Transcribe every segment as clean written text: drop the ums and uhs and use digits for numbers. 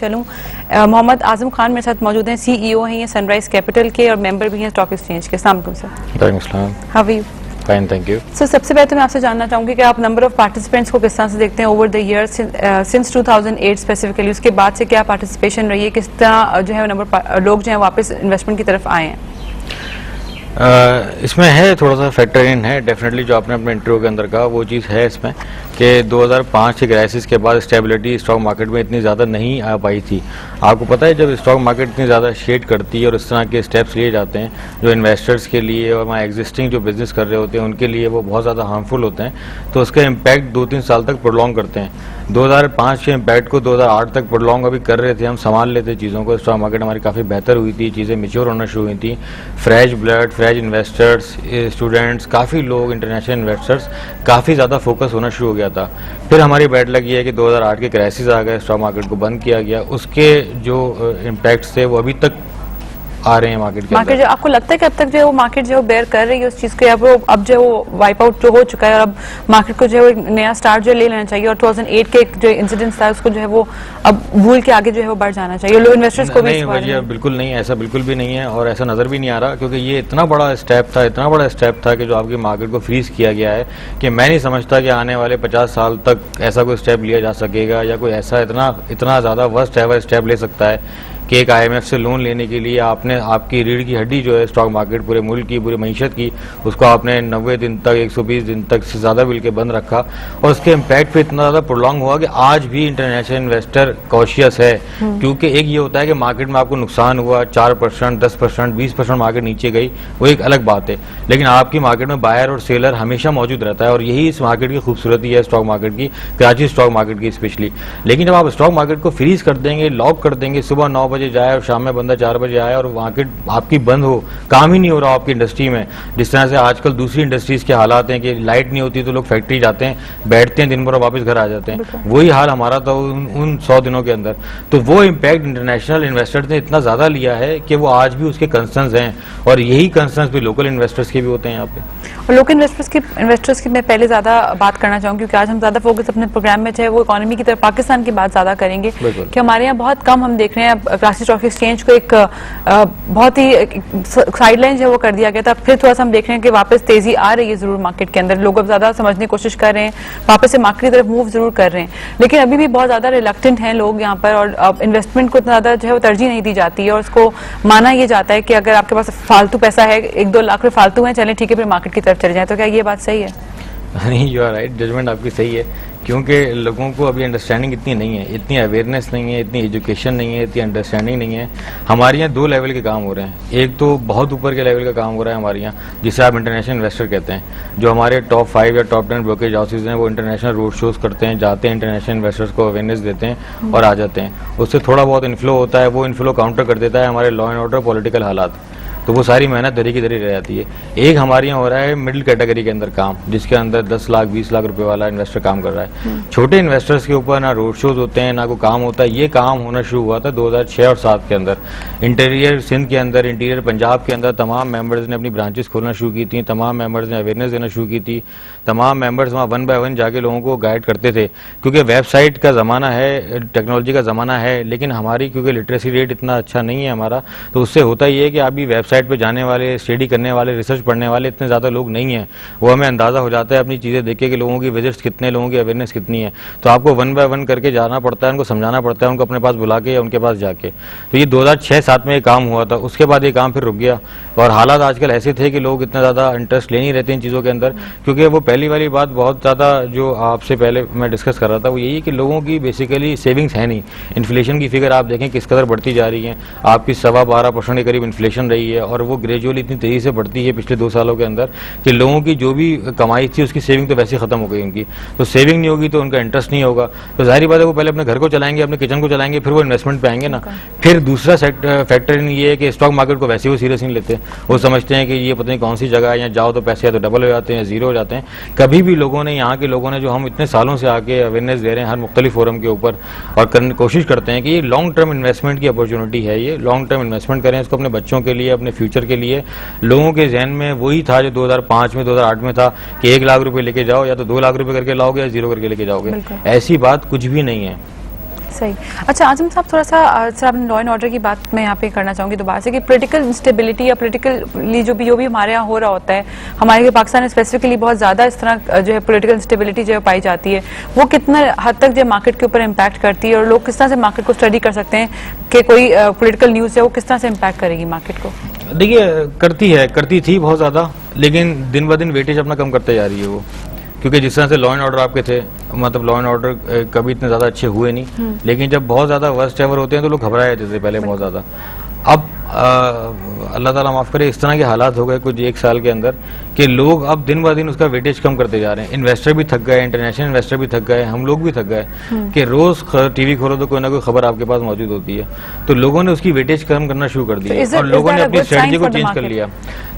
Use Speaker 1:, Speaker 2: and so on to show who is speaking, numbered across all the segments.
Speaker 1: चलूं मोहम्मद आजम खान मेरे साथ मौजूद हैं, सीईओ हैं ये सनराइज कैपिटल के और मेंबर भी हैं स्टॉक एक्सचेंज के। अस्सलाम वालेकुम sir. How are you?
Speaker 2: Fine, thank you.
Speaker 1: Sir सबसे पहले तो मैं आपसे जानना चाहूंगी कि आप नंबर ऑफ पार्टिसिपेंट्स को किस तरह से देखते हैं over the year since 2008 specifically, उसके बाद से क्या पार्टिसिपेशन रही है, किस तरह जो है नंबर लोग जो है वापस इन्वेस्टमेंट की तरफ आए हैं?
Speaker 2: इसमें है थोड़ा सा फैक्टर इन है डेफिनेटली, जो आपने अपने इंटरव्यू के अंदर कहा वो चीज़ है इसमें कि 2005 के क्राइसिस के बाद स्टेबिलिटी स्टॉक मार्केट में इतनी ज़्यादा नहीं आ पाई थी। आपको पता है जब स्टॉक मार्केट इतनी ज़्यादा शेड करती है और इस तरह के स्टेप्स लिए जाते हैं जो इन्वेस्टर्स के लिए और वहाँ एग्जिस्टिंग जो बिजनेस कर रहे होते हैं उनके लिए वो बहुत ज़्यादा हार्मफुल होते हैं, तो उसका इम्पैक्ट 2-3 साल तक प्रोलॉन्ग करते हैं। 2005 के इम्पैक्ट को 2008 तक प्रोलॉन्ग अभी कर रहे थे, हम संभाल लेते चीज़ों को, स्टॉक मार्केट हमारी काफ़ी बेहतर हुई थी, चीज़ें मेच्योर होना शुरू हुई थी, fresh blood, fresh investors, students, काफ़ी लोग, इंटरनेशनल इन्वेस्टर्स, काफ़ी ज़्यादा फोकस होना शुरू हो गया था। फिर हमारी बैड लग ये है कि 2008 के क्राइसिस आ गए, स्टॉक मार्केट को बंद किया गया, उसके जो इम्पैक्ट्स थे वो अभी तक आ रहे हैं मार्केट के
Speaker 1: जो आपको लगता है कि अब तक जो मार्केट जो बेयर कर रही है उस चीज़ को, अब जो वाइप आउट जो हो चुका है और अब मार्केट को जो है नया स्टार्ट जो ले लेना चाहिए और 2008 के जो इंसिडेंट्स था उसको जो है वो अब भूल के आगे जो है वो बढ़ जाना चाहिए लोग इन्वेस्टर्स को भी?
Speaker 2: नहीं, बिल्कुल नहीं, ऐसा बिल्कुल भी नहीं है और ऐसा नज़र भी नहीं आ रहा, क्योंकि ये इतना बड़ा स्टेप था कि जो आपकी मार्केट को फ्रीज किया गया है कि मैं नहीं समझता कि आने वाले 50 साल तक ऐसा कोई स्टेप लिया जा सकेगा या कोई ऐसा इतना ज़्यादा वर्स्ट एवर स्टेप ले सकता है कि एक IMF से लोन लेने के लिए आपने आपकी रीढ़ की हड्डी जो है स्टॉक मार्केट पूरे मुल्क की, पूरी मईशत की, उसको आपने 90 दिन तक, 120 दिन तक से ज़्यादा बिल के बंद रखा और उसके इम्पैक्ट पे इतना ज़्यादा प्रोलॉन्ग हुआ कि आज भी इंटरनेशनल इन्वेस्टर कॉशियस है। क्योंकि एक ये होता है कि मार्केट में आपको नुकसान हुआ 4%, 10%, 20% मार्केट नीचे गई, वो एक अलग बात है, लेकिन आपकी मार्केट में बायर और सेलर हमेशा मौजूद रहता है और यही इस मार्केट की खूबसूरती है, स्टॉक मार्केट की, कराची स्टॉक मार्केट की स्पेशली। लेकिन जब आप स्टॉक मार्केट को फ्रीज कर देंगे, लॉक कर देंगे, सुबह 9 बजे जाए और शाम में बंदा 4 बजे आए और मार्केट आपकी बंद हो, काम ही नहीं हो रहा आपकी इंडस्ट्री में, जिस तरह से आजकल दूसरी इंडस्ट्रीज के हालात हैं कि लाइट नहीं होती तो लोग फैक्ट्री जाते हैं, बैठते हैं दिन भर और वापस घर आ जाते हैं, वही हाल हमारा था उन 100 दिनों के अंदर। तो वो इम्पैक्ट इंटरनेशनल इन्वेस्टर्स ने इतना ज़्यादा लिया है कि वो आज भी उसके कंसर्न्स हैं और यही कंसर्न्स भी लोकल इन्वेस्टर्स के भी होते हैं यहाँ पे।
Speaker 1: और लोकल इन्वेस्टर्स की मैं पहले ज़्यादा बात करना चाहूँगी क्योंकि आज हम ज़्यादा फोकस अपने प्रोग्राम में चाहे वो इकोनॉमी की तरफ, पाकिस्तान की बात ज़्यादा करेंगे कि हमारे यहाँ बहुत कम हम देख रहे हैं कराची स्टॉक एक्सचेंज को एक बहुत ही साइडलाइन जो वो कर दिया गया था, फिर थोड़ा सा हम देख रहे हैं कि वापस तेजी आ रही है जरूर मार्केट के अंदर, लोग अब ज्यादा समझने की कोशिश कर रहे हैं, वापस से मार्केट की तरफ मूव जरूर कर रहे हैं, लेकिन अभी भी बहुत ज्यादा रिलक्टेंट हैं लोग यहाँ पर और इन्वेस्टमेंट को इतना ज्यादा जो है वो तरजीह नहीं दी जाती है और उसको माना यह जाता है कि अगर आपके पास फालतू पैसा है, 1-2 लाख रुपए फालतू है, चलें ठीक है फिर मार्केट की तरफ चले जाए। तो क्या ये बात सही है?
Speaker 2: नहीं, यू आर राइट, जजमेंट आपकी सही है, क्योंकि लोगों को अभी अंडरस्टैंडिंग इतनी नहीं है, इतनी अवेयरनेस नहीं है, इतनी एजुकेशन नहीं है, इतनी अंडरस्टैंडिंग नहीं है। हमारे यहाँ 2 लेवल के काम हो रहे हैं, एक तो बहुत ऊपर के लेवल का काम हो रहा है हमारे यहाँ, जिसे आप इंटरनेशनल इन्वेस्टर कहते हैं, जो हमारे टॉप 5 या टॉप 10 ब्रोकेज हाउसेज हैं वो इंटरनेशनल रोड शोज करते हैं, जाते हैं, इंटरनेशनल इन्वेस्टर्स को अवेयरनेस देते हैं और आ जाते हैं, उससे थोड़ा बहुत इन्फ्लो होता है, वो इन्फ्लो काउंटर कर देता है हमारे लॉ एंड ऑर्डर, पॉलिटिकल हालात, तो वो सारी मेहनत दरी की दरी रह जाती है। एक हमारे यहाँ हो रहा है मिडिल कैटेगरी के अंदर काम, जिसके अंदर 10 लाख 20 लाख रुपए वाला इन्वेस्टर काम कर रहा है। छोटे इन्वेस्टर्स के ऊपर ना रोड शोज होते हैं, ना कोई काम होता है। ये काम होना शुरू हुआ था 2006 और 2007 के अंदर। इंटीरियर सिंध के अंदर, इंटीरियर पंजाब के अंदर तमाम मेंबर्स ने अपनी ब्रांचेस खोलना शुरू की थी, तमाम मेंबर्स ने अवेयरनेस देना शुरू की थी, तमाम मेंबर्स वहाँ 1 बाय 1 जाके लोगों को गाइड करते थे, क्योंकि वेबसाइट का ज़माना है, टेक्नोलॉजी का ज़माना है, लेकिन हमारी क्योंकि लिटरेसी रेट इतना अच्छा नहीं है हमारा, तो उससे होता ही है कि अभी वेबसाइट पर जाने वाले, स्टडी करने वाले, रिसर्च पढ़ने वाले इतने ज़्यादा लोग नहीं हैं। वो हमें अंदाज़ा हो जाता है अपनी चीज़ें देख के कि लोगों की विजिट्स कितने, लोगों की अवेयरनेस कितनी है, तो आपको 1 बाय 1 करके जाना पड़ता है, उनको समझाना पड़ता है, उनको अपने पास बुला के या उनके पास जाके। तो ये 2006-07 में ये काम हुआ था, उसके बाद ये काम फिर रुक गया और हालात आजकल ऐसे थे कि लोग इतना ज़्यादा इंटरेस्ट ले नहीं रहते इन चीज़ों के अंदर, क्योंकि वो पहली वाली बात बहुत ज़्यादा जो आपसे पहले मैं डिस्कस कर रहा था वो यही कि लोगों की बेसिकली सेविंग्स है नहीं। इन्फ्लेशन की फिगर आप देखें किस कदर बढ़ती जा रही है, आपकी 12.25% के करीब इन्फ्लेशन रही है और वो ग्रेजुअली इतनी तेज़ी से बढ़ती है पिछले 2 सालों के अंदर कि लोगों की जो भी कमाई थी उसकी सेविंग तो वैसे ही खत्म हो गई उनकी। तो सेविंग नहीं होगी तो उनका इंटरेस्ट नहीं होगा, तो जाहिर बात है वो पहले अपने घर को चलाएंगे, अपने किचन को चलाएंगे, फिर वो इन्वेस्टमेंट पे आएंगे ना। फिर दूसरा फैक्टर ये है कि स्टॉक मार्केट को वैसे वो सीरियस नहीं लेते, वो समझते हैं कि ये पता नहीं कौन सी जगह है, यहाँ जाओ तो पैसे या तो डबल हो जाते हैं, जीरो हो जाते हैं। कभी भी लोगों ने, यहाँ के लोगों ने, जो हम इतने सालों से आके अवेयरनेस दे रहे हैं हर मुख्तलिफ फोरम के ऊपर और करने कोशिश करते हैं कि ये लॉन्ग टर्म इन्वेस्टमेंट की अपॉर्चुनिटी है, ये लॉन्ग टर्म इन्वेस्टमेंट करें इसको अपने बच्चों के लिए, अपने फ्यूचर के लिए। लोगों के जहन में वही था जो 2005 में 2008 में था कि 1 लाख रुपए लेके जाओ, या तो 2 लाख रुपए करके लाओगे या 0 करके लेके जाओगे। ऐसी बात कुछ भी नहीं है।
Speaker 1: सही। अच्छा आजम साहब, थोड़ा सा सर आपने लॉ एंड ऑर्डर की बात मैं यहाँ पे करना चाहूंगी दोबारा से कि पॉलिटिकल इंस्टेबिलिटी या पॉलिटिकली जो भी हमारे यहाँ हो रहा होता है, हमारे पाकिस्तान में स्पेसिफिकली बहुत ज्यादा इस तरह जो है पॉलिटिकल इंस्टेबिलिटी जो है पाई जाती है, वो कितना हद तक जो मार्केट के ऊपर इम्पैक्ट करती है और लोग किस तरह से मार्केट को स्टडी कर सकते हैं कि कोई पॉलिटिकल न्यूज है वो किस तरह से इम्पैक्ट करेगी मार्केट को?
Speaker 2: देखिए, करती थी बहुत ज़्यादा, लेकिन दिन ब दिन वेटेज अपना कम करते जा रही है वो, क्योंकि जिस तरह से लॉ एंड ऑर्डर आपके थे, मतलब लॉ एंड ऑर्डर कभी इतने ज़्यादा अच्छे हुए नहीं, लेकिन जब बहुत ज़्यादा वर्स्ट एवर होते हैं तो लोग घबराए जाते थे पहले बहुत ज़्यादा। अब अल्लाह ताला माफ़ करे, इस तरह के हालात हो गए कुछ एक साल के अंदर कि लोग अब दिन ब दिन उसका वेटेज कम करते जा रहे हैं। इन्वेस्टर भी थक गए, इंटरनेशनल इन्वेस्टर भी थक गए, हम लोग भी थक गए कि रोज़ टीवी खोलो तो कोई ना कोई खबर आपके पास मौजूद होती है, तो लोगों ने उसकी वेटेज कम करना शुरू कर दिया और लोगों ने अपनी स्ट्रेटजी को चेंज कर लिया।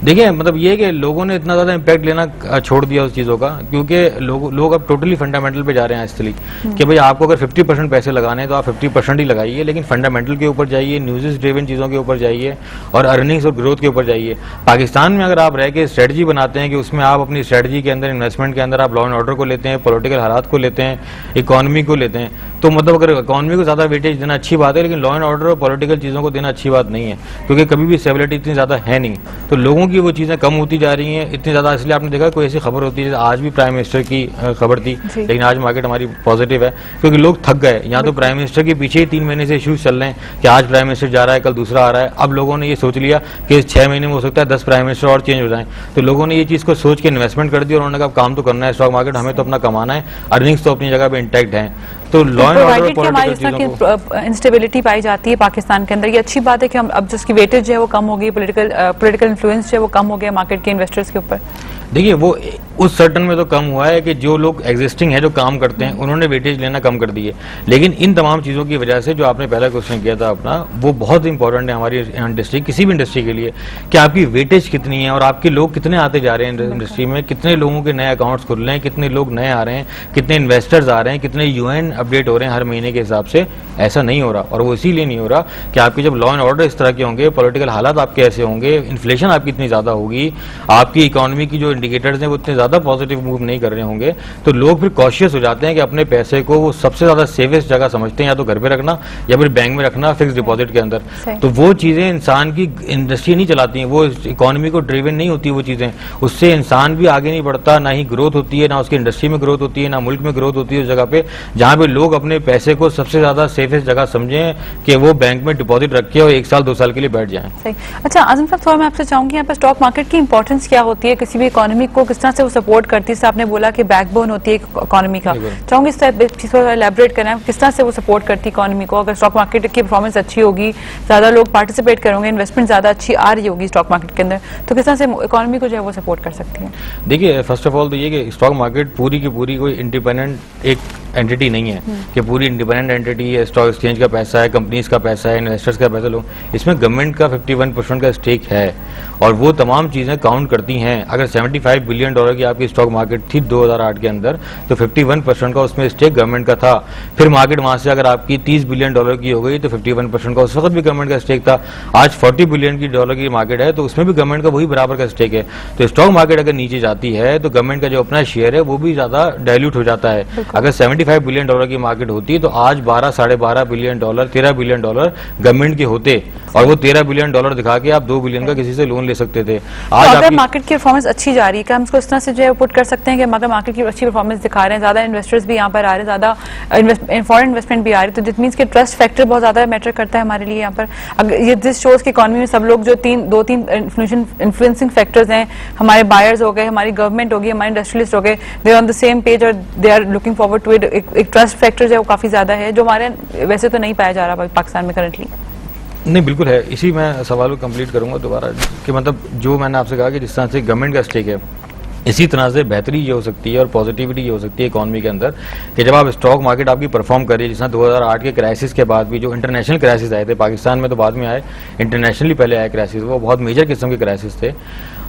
Speaker 2: देखिए, मतलब ये कि लोगों ने इतना ज़्यादा इम्पैक्ट लेना छोड़ दिया उस चीज़ों का, क्योंकि लोग अब टोटली फंडामेंटल पे जा रहे हैं इसलिए कि भाई आपको अगर 50% पैसे लगाने हैं तो आप 50% ही लगाइए, लेकिन फंडामेंटल के ऊपर जाइए, न्यूज़ ड्रिवन चीज़ों के ऊपर जाइए और अर्निंग्स और ग्रोथ के ऊपर जाइए। पाकिस्तान में अगर आप रह के स्ट्रेटजी बनाते हैं कि उसमें आप अपनी स्ट्रेटजी के अंदर, इन्वेस्टमेंट के अंदर आप लॉ एंड ऑर्डर को लेते हैं, पॉलिटिकल हालात को लेते हैं, इकोनॉमी को लेते हैं, तो मतलब अगर इकोनॉमी को ज़्यादा वेटेज देना अच्छी बात है, लेकिन लॉ एंड ऑर्डर और पॉलिटिकल चीज़ों को देना अच्छी बात नहीं है, क्योंकि कभी भी स्टेबिलिटी इतनी ज़्यादा है नहीं, तो लोगों की वो चीज़ें कम होती जा रही हैं इतनी ज़्यादा। इसलिए आपने देखा कोई ऐसी खबर होती है, आज भी प्राइम मिनिस्टर की खबर थी, लेकिन आज मार्केट हमारी पॉजिटिव है क्योंकि लोग थक गए। यहाँ तो प्राइम मिनिस्टर के पीछे ही 3 महीने से इश्यूज चल रहे हैं कि आज प्राइम मिनिस्टर जा रहा है, कल दूसरा आ रहा है। अब लोगों ने ये सोच लिया कि 6 महीने में हो सकता है 10 प्राइम मिनिस्टर और चेंज हो जाएं, तो लोगों ने ये चीज़ को सोच के इन्वेस्टमेंट कर दी और उन्होंने कहा काम तो करना है, स्टॉक मार्केट हमें तो अपना कमाना है, अर्निंग्स तो अपनी जगह पे इंटैक्ट हैं। तो लॉ एंड ऑर्डर पॉलिटिकल चीज़ों को
Speaker 1: इंस्टेबिलिटी पाई जाती है पाकिस्तान के अंदर, ये अच्छी बात है कि हम अब जिसकी वेटेज है वो कम हो गई, पॉलिटिकल इन्फ्लुएंस जो है वो कम हो गया मार्केट के इन्वेस्टर्स के ऊपर।
Speaker 2: देखिए, वो उस सर्टन में तो कम हुआ है कि जो लोग एग्जिस्टिंग है, जो काम करते हैं, उन्होंने वेटेज लेना कम कर दी है, लेकिन इन तमाम चीज़ों की वजह से जो आपने पहला क्वेश्चन किया था अपना, वो बहुत इंपॉर्टेंट है हमारी इंडस्ट्री, किसी भी इंडस्ट्री के लिए, कि आपकी वेटेज कितनी है और आपके लोग कितने आते जा रहे हैं इंडस्ट्री में, कितने लोगों के नए अकाउंट्स खुल रहे हैं, कितने लोग नए आ रहे हैं, कितने इन्वेस्टर्स आ रहे हैं, कितने यूएन अपडेट हो रहे हैं हर महीने के हिसाब से। ऐसा नहीं हो रहा, और वो इसीलिए नहीं हो रहा कि आपके जब लॉ एंड ऑर्डर इस तरह के होंगे, पॉलिटिकल हालात आपके ऐसे होंगे, इन्फ्लेशन आपकी इतनी ज़्यादा होगी, आपकी इकोनॉमी की जो इंडिकेटर्स हैं वो इतने ज़्यादा पॉजिटिव मूव नहीं कर रहे होंगे, तो लोग फिर कॉशियस हो जाते हैं कि अपने पैसे को वो सबसे ज़्यादा सेफेस्ट जगह समझते हैं, या तो घर पे रखना या फिर बैंक में रखना फिक्स डिपॉजिट के अंदर। तो वो चीज़ें इंसान की इंडस्ट्री नहीं चलाती हैं, वो इकोनॉमी को ड्रिवन नहीं होती वो चीज़ें, उससे इंसान भी आगे नहीं बढ़ता, ना ही ग्रोथ होती है, ना उसकी इंडस्ट्री में ग्रोथ होती है, ना मुल्क में ग्रोथ होती है उस जगह पे जहाँ पे लोग अपने पैसे को सबसे ज़्यादा सेफेस्ट जगह समझें कि वो बैंक में डिपॉजिट रखे और 1 साल 2 साल के लिए बैठ जाएं।
Speaker 1: सही। अच्छा आजम साहब, थोड़ा मैं आपसे चाहूंगी यहाँ पर स्टॉक मार्केट की इंपॉर्टेंस क्या होती है, किसी भी इकोनॉमी को किस तरह से वो सपोर्ट करती है? आपने बोला कि बैकबोन होती है इकोनॉमी का, चाहूंगी इस चीज को एलैबोरेट करना, किस तरह से वो सपोर्ट करती है इकोनॉमी को? अगर स्टॉक मार्केट की परफॉर्मेंस अच्छी होगी, ज्यादा लोग पार्टिसिपेट करेंगे, इन्वेस्टमेंट ज्यादा अच्छी आ रही होगी स्टॉक मार्केट के अंदर, तो किस तरह से इकोनॉमी को जो है वो सपोर्ट कर सकती है?
Speaker 2: देखिए, फर्स्ट ऑफ ऑल तो ये कि स्टॉक मार्केट पूरी की पूरी कोई इंडिपेंडेंट एक एंटिटी नहीं है कि पूरी इंडिपेंडेंट एंटिटी है, स्टॉक एक्सचेंज का पैसा है, कंपनीज का पैसा है, इन्वेस्टर्स का पैसा लो, इसमें गवर्नमेंट का 51% का स्टेक है और वो तमाम चीज़ें काउंट करती हैं। अगर $75 बिलियन की आपकी स्टॉक मार्केट थी 2008 के अंदर, तो 51% का उसमें स्टेक गवर्नमेंट का था। फिर मार्केट वहाँ से अगर आपकी $30 बिलियन की हो गई तो 51% का उस वक्त भी गवर्नमेंट का स्टेक था। आज $40 बिलियन की मार्केट है तो उसमें भी गवर्नमेंट का वही बराबर का स्टेक है। तो स्टॉक मार्केट अगर नीचे जाती है तो गवर्नमेंट का जो अपना शेयर है वो भी ज़्यादा डायल्यूट हो जाता है। अगर $75 बिलियन की मार्केट होती तो आज 12, $12.5 बिलियन, $13 बिलियन गवर्नमेंट के होते और वो $13 बिलियन दिखा के आप $2 बिलियन का किसी से लोन ले सकते थे। आज
Speaker 1: अगर मार्केट की परफॉर्मेंस अच्छी जा रही है, क्या हम इसको इस तरह से जो है पुट कर सकते हैं कि अगर मार्केट की अच्छी परफॉर्मेंस दिखा रहे हैं, ज्यादा इन्वेस्टर्स भी यहाँ पर आ रहे हैं, ज्यादा फॉरेन इन्वेस्टमेंट भी आ रही है, तो दिट मींस कि ट्रस्ट फैक्टर बहुत ज्यादा मैटर करता है हमारे लिए यहाँ पर। अगर ये दिस शोज की इकोनॉमी में सब लोग जो 2-3 इन्फ्लुएंसिंग फैक्टर्स हैं, हमारे बायर्स हो गए, हमारी गवर्नमेंट होगी, हमारे इंडस्ट्रियलिस्ट हो गए, they are on the same page और they are looking forward to it. एक ट्रस्ट फैक्टर जो है वो काफी ज्यादा है, जो हमारे वैसे तो नहीं पाया जा रहा पाकिस्तान में करंटली।
Speaker 2: नहीं, बिल्कुल है। इसी मैं सवाल को कंप्लीट करूंगा दोबारा कि मतलब जो मैंने आपसे कहा कि जिस तरह से गवर्नमेंट का स्टेक है, इसी तरह से बेहतरी ये हो सकती है और पॉजिटिविटी ये हो सकती है इकॉनमी के अंदर कि जब आप स्टॉक मार्केट आपकी परफॉर्म कर रही है, जिस तरह 2008 के क्राइसिस के बाद भी जो इंटरनेशनल क्राइसिस आए थे, पाकिस्तान में तो बाद में आए, इंटरनेशनली पहले आए क्राइसिस, वो बहुत मेजर किस्म के क्राइसिस थे।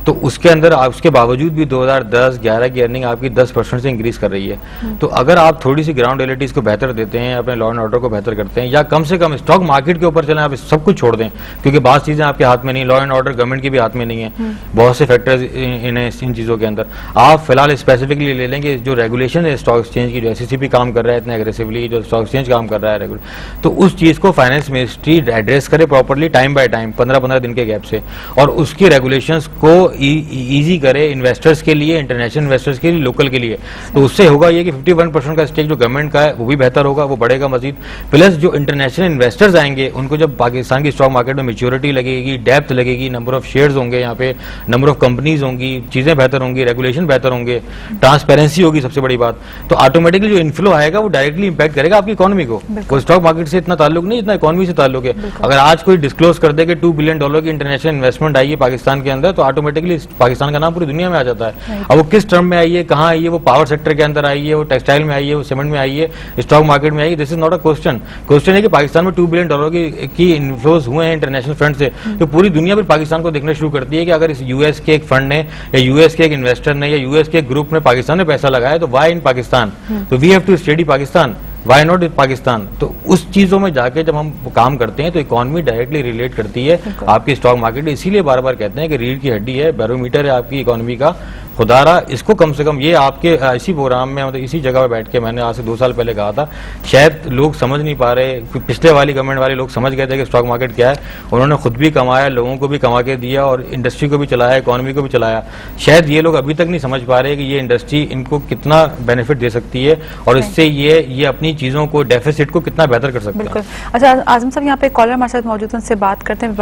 Speaker 2: तो उसके अंदर उसके बावजूद भी 2010-11 की अर्निंग आपकी 10% से इंक्रीज कर रही है। तो अगर आप थोड़ी सी ग्राउंड रियलिटीज को बेहतर देते हैं, अपने लॉ एंड ऑर्डर को बेहतर करते हैं, या कम से कम स्टॉक मार्केट के ऊपर चलें, आप सब कुछ छोड़ दें, क्योंकि बहुत चीजें आपके हाथ में नहीं, लॉ एंड ऑर्डर गवर्नमेंट के भी हाथ में नहीं है, बहुत से फैक्टर्स इन चीजों के अंदर। आप फिलहाल स्पेसिफिकली ले लेंगे जो रेगुलेशन है स्टॉक एक्सचेंज की, जो SECB काम कर रहा है इतने एग्रेसिवली, जो स्टॉक एक्सचेंज काम कर रहा है रेगुलर, तो उस चीज को फाइनेंस मिनिस्ट्री एड्रेस करे प्रॉपर्ली टाइम बाय टाइम, 15-15 दिन के गैप से, और उसकी रेगुलेशंस को इजी करे इन्वेस्टर्स के लिए, इंटरनेशनल इन्वेस्टर्स के लिए, लोकल के लिए। तो उससे होगा ये कि 51% का स्टेक जो गवर्नमेंट का है वो भी बेहतर होगा, वो बढ़ेगा मजीद। प्लस जो इंटरनेशनल इन्वेस्टर्स आएंगे उनको जब पाकिस्तान की स्टॉक मार्केट में मैच्योरिटी लगेगी, डेप्थ लगेगी, नंबर ऑफ शेयर्स होंगे, यहाँ पे नंबर ऑफ कंपनीज होंगी, चीजें बेहतर होंगी, रेगुलेशन बेहतर होंगे, ट्रांसपेरेंसी होगी सबसे बड़ी बात, तो ऑटोमेटिकली जो इन्फ्लो आएगा वो डायरेक्टली इंपैक्ट करेगा आपकी इकोनॉमी को। वो स्टॉक मार्केट से इतना ताल्लुक नहीं, इतना इकोनॉमी से ताल्लुक है। अगर आज कोई डिस्क्लोज कर दे कि $2 बिलियन की इंटरनेशनल इन्वेस्टमेंट आई है पाकिस्तान के अंदर, तो ऑटोमेटिकली पाकिस्तान का नाम पूरी दुनिया में आ जाता है। अब वो किस टर्म में आई है, कहाँ आई है, वो पावर सेक्टर के अंदर आई है, वो टेक्सटाइल में आई है, वो सीमेंट में आई है, स्टॉक मार्केट में आई है, this is not a question. Question है कि पाकिस्तान में $2 बिलियन की इन्फ्लोज हुए हैं इंटरनेशनल फंड से, तो पूरी दुनिया फिर पाकिस्तान को देखना शुरू करती है कि अगर इस यूएस के एक फंड ने, या यूएस के एक इन्वेस्टर ने, या यूएस के एक ग्रुप ने पाकिस्तान में पैसा लगाया, तो वाई इन पाकिस्तान, तो we have to study Pakistan, why not in Pakistan. तो उस चीजों में जाके जब हम काम करते हैं तो इकोनॉमी डायरेक्टली रिलेट करती है आपकी स्टॉक मार्केट। इसीलिए बार बार कहते हैं कि रीढ़ की हड्डी है, बैरोमीटर है आपकी इकोनॉमी का। खुदारा इसको कम से कम, ये आपके इसी प्रोग्राम में, मतलब इसी जगह पे बैठ के मैंने आज से 2 साल पहले कहा था, शायद लोग समझ नहीं पा रहे। पिछले वाली गवर्नमेंट वाले लोग समझ गए थे कि स्टॉक मार्केट क्या है, उन्होंने खुद भी कमाया, लोगों को भी कमा के दिया, और इंडस्ट्री को भी चलाया, इकोनॉमी को भी चलाया। शायद ये लोग अभी तक नहीं समझ पा रहे कि ये इंडस्ट्री इनको कितना बेनिफिट दे सकती है, और इससे ये अपनी चीजों को, डेफिसिट को कितना बेहतर कर सकते हैं।
Speaker 1: अच्छा आजम साहब, यहाँ पे कॉलर हमारे साथ मौजूद हैं, उनसे बात करते हैं,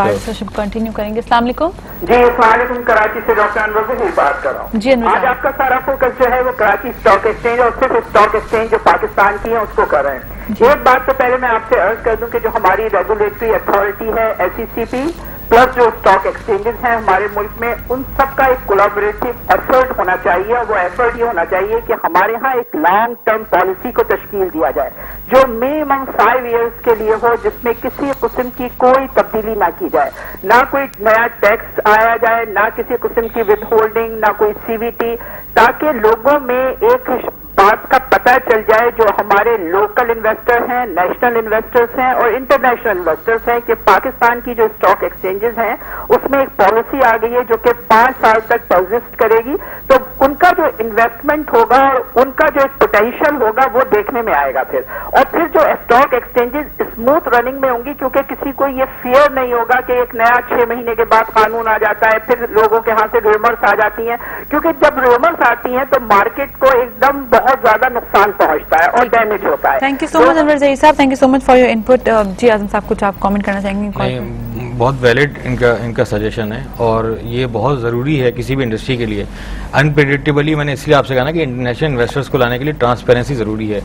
Speaker 1: कंटिन्यू करेंगे। अस्सलाम वालेकुम।
Speaker 3: जी अस्सलाम वालेकुम, कराची से डॉक्टर अनवर वजीर बात कर रहा हूँ। आज आपका सारा फोकस जो है वो कराची स्टॉक एक्सचेंज और सिर्फ स्टॉक एक्सचेंज जो पाकिस्तान की है उसको कर रहे हैं। एक बात तो पहले मैं आपसे अर्ज कर दूं कि जो हमारी रेगुलेटरी अथॉरिटी है SECB प्लस जो स्टॉक एक्सचेंजेस हैं हमारे मुल्क में, उन सब का एक कोलैबोरेटिव एफर्ट होना चाहिए, और वो एफर्ट ये होना चाहिए कि हमारे यहाँ एक लॉन्ग टर्म पॉलिसी को तश्कील दिया जाए जो मिनिमम 5 इयर्स के लिए हो, जिसमें किसी किस्म की कोई तब्दीली ना की जाए, ना कोई नया टैक्स आया जाए, ना किसी किस्म की विद होल्डिंग, ना कोई CVT, ताकि लोगों में एक बात का पता चल जाए, जो हमारे लोकल इन्वेस्टर हैं, नेशनल इन्वेस्टर्स हैं और इंटरनेशनल इन्वेस्टर्स हैं, कि पाकिस्तान की जो स्टॉक एक्सचेंजेस हैं उसमें एक पॉलिसी आ गई है जो कि 5 साल तक परसिस्ट करेगी। तो उनका जो इन्वेस्टमेंट होगा और उनका जो पोटेंशियल होगा वो देखने में आएगा फिर, और फिर जो स्टॉक एक्सचेंजेस स्मूथ रनिंग में होंगी, क्योंकि किसी को ये फियर नहीं होगा कि एक नया 6 महीने के बाद कानून आ जाता है, फिर लोगों के हाथ से रूमर्स आ जाती हैं, क्योंकि जब रूमर्स आती हैं तो मार्केट को एकदम बहुत ज्यादा नुकसान पहुंचता है और डैमेज होता है।
Speaker 1: Thank you so much Anwar Zaheer साहब, thank you so much for your input. जी आजम साहब, कुछ आप कमेंट करना चाहेंगे?
Speaker 2: बहुत वैलिड इनका सजेशन है, और ये बहुत ज़रूरी है किसी भी इंडस्ट्री के लिए। अनप्रेडिक्टेबली मैंने इसलिए आपसे कहा ना कि इंटरनेशनल इन्वेस्टर्स को लाने के लिए ट्रांसपेरेंसी ज़रूरी है।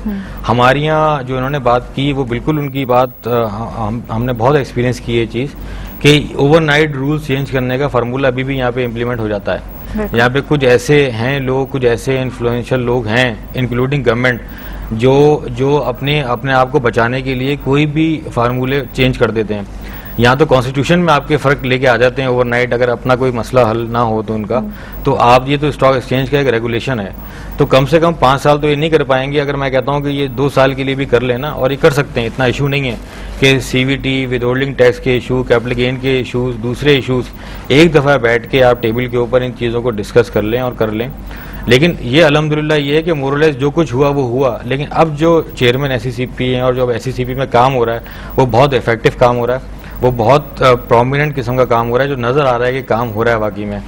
Speaker 2: हमारे यहाँ जो इन्होंने बात की वो बिल्कुल उनकी बात, हमने बहुत एक्सपीरियंस की ये चीज़ कि ओवरनाइट रूल्स चेंज करने का फार्मूला अभी भी यहाँ पे इम्प्लीमेंट हो जाता है। यहाँ पे कुछ ऐसे हैं लोग, कुछ ऐसे इन्फ्लुएंशियल लोग हैं, इंक्लूडिंग गवर्नमेंट, जो अपने आप को बचाने के लिए कोई भी फार्मूले चेंज कर देते हैं। यहाँ तो कॉन्स्टिट्यूशन में आपके फर्क लेके आ जाते हैं ओवरनाइट, अगर अपना कोई मसला हल ना हो तो उनका, तो आप, ये तो स्टॉक एक्सचेंज का एक रेगुलेशन है, तो कम से कम 5 साल तो ये नहीं कर पाएंगे। अगर मैं कहता हूँ कि ये 2 साल के लिए भी कर लेना, और ये कर सकते हैं, इतना इशू नहीं है कि CVT, विद होल्डिंग टैक्स के इशू, कैपिटल गेन के इशूज, दूसरे इशूज, एक दफ़ा बैठ के आप टेबल के ऊपर इन चीज़ों को डिस्कस कर लें और कर लें। लेकिन ये अल्हम्दुलिल्लाह ये है कि मोरलेस जो कुछ हुआ वो हुआ, लेकिन अब जो चेयरमैन SECB हैं और जो SECB में काम हो रहा है वो बहुत इफेक्टिव काम हो रहा है, वो बहुत प्रोमिनेंट किस्म का काम हो रहा है, जो नजर आ रहा है कि काम हो रहा है वाकई में।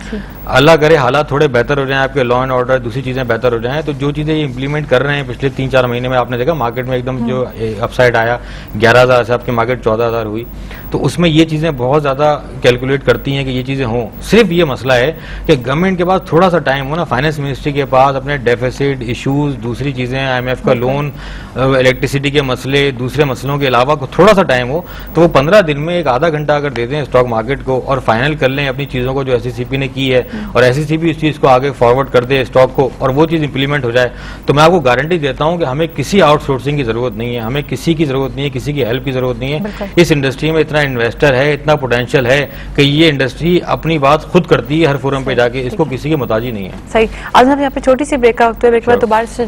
Speaker 2: अल्लाह करे हालात थोड़े बेहतर हो जाएं, आपके लॉ एंड ऑर्डर, दूसरी चीजें बेहतर हो जाएं, तो जो चीजें ये इंप्लीमेंट कर रहे हैं पिछले 3-4 महीने में, आपने देखा मार्केट में एकदम जो अपसाइड आया, 11,000 से आपकी मार्केट 14,000 हुई, तो उसमें ये चीजें बहुत ज्यादा कैलकुलेट करती हैं कि ये चीजें हों। सिर्फ ये मसला है कि गवर्नमेंट के पास थोड़ा सा टाइम हो ना, फाइनेंस मिनिस्ट्री के पास अपने डेफिसिट इशूज, दूसरी चीजें, IMF का लोन, इलेक्ट्रिसिटी के मसले, दूसरे मसलों के अलावा थोड़ा सा टाइम हो, तो वो 15 दिन में एक आधा घंटा अगर दे दें स्टॉक मार्केट को और फाइनल कर लें अपनी चीजों को जो SECB ने की है, और SEC भी इस चीज को आगे फॉरवर्ड कर दे स्टॉक को और वो चीज इंप्लीमेंट हो जाए, तो मैं आपको गारंटी देता हूं कि हमें किसी आउटसोर्सिंग की जरूरत नहीं है, हमें किसी की जरूरत नहीं है, किसी की हेल्प की जरूरत नहीं है। इस इंडस्ट्री में इतना इन्वेस्टर है, इतना पोटेंशियल है कि ये इंडस्ट्री अपनी बात खुद करती है हर फोरम पे जाके, इसको किसी की मोहताजी नहीं है।
Speaker 1: सही। आज हम यहाँ पे छोटी सी ब्रेक का वक्त है, ब्रेक के बाद दोबारा से